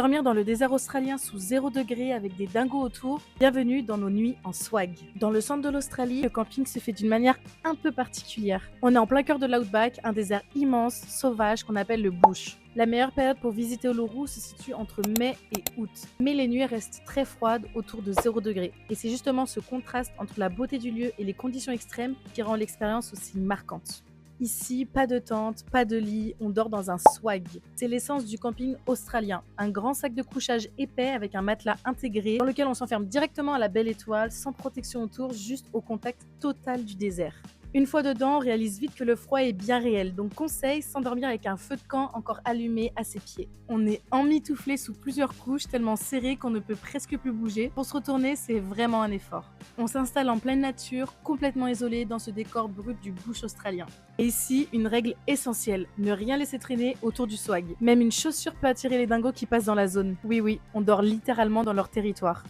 Dormir dans le désert australien sous 0 degré avec des dingos autour, bienvenue dans nos nuits en swag. Dans le centre de l'Australie, le camping se fait d'une manière un peu particulière. On est en plein cœur de l'outback, un désert immense, sauvage qu'on appelle le bush. La meilleure période pour visiter Uluru se situe entre mai et août. Mais les nuits restent très froides, autour de 0 degré. Et c'est justement ce contraste entre la beauté du lieu et les conditions extrêmes qui rend l'expérience aussi marquante. Ici, pas de tente, pas de lit, on dort dans un swag. C'est l'essence du camping australien. Un grand sac de couchage épais avec un matelas intégré dans lequel on s'enferme directement à la belle étoile, sans protection autour, juste au contact total du désert. Une fois dedans, on réalise vite que le froid est bien réel, donc conseil, s'endormir avec un feu de camp encore allumé à ses pieds. On est emmitouflé sous plusieurs couches, tellement serré qu'on ne peut presque plus bouger. Pour se retourner, c'est vraiment un effort. On s'installe en pleine nature, complètement isolé dans ce décor brut du bush australien. Et ici, une règle essentielle, ne rien laisser traîner autour du swag. Même une chaussure peut attirer les dingos qui passent dans la zone. Oui, on dort littéralement dans leur territoire.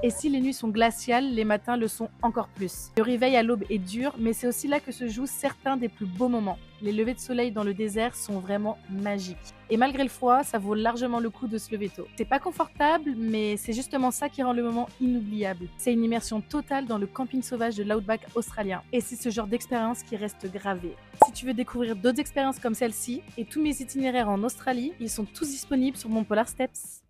Et si les nuits sont glaciales, les matins le sont encore plus. Le réveil à l'aube est dur, mais c'est aussi là que se jouent certains des plus beaux moments. Les levées de soleil dans le désert sont vraiment magiques. Et malgré le froid, ça vaut largement le coup de se lever tôt. C'est pas confortable, mais c'est justement ça qui rend le moment inoubliable. C'est une immersion totale dans le camping sauvage de l'outback australien. Et c'est ce genre d'expérience qui reste gravé. Si tu veux découvrir d'autres expériences comme celle-ci, et tous mes itinéraires en Australie, ils sont tous disponibles sur mon Polar Steps.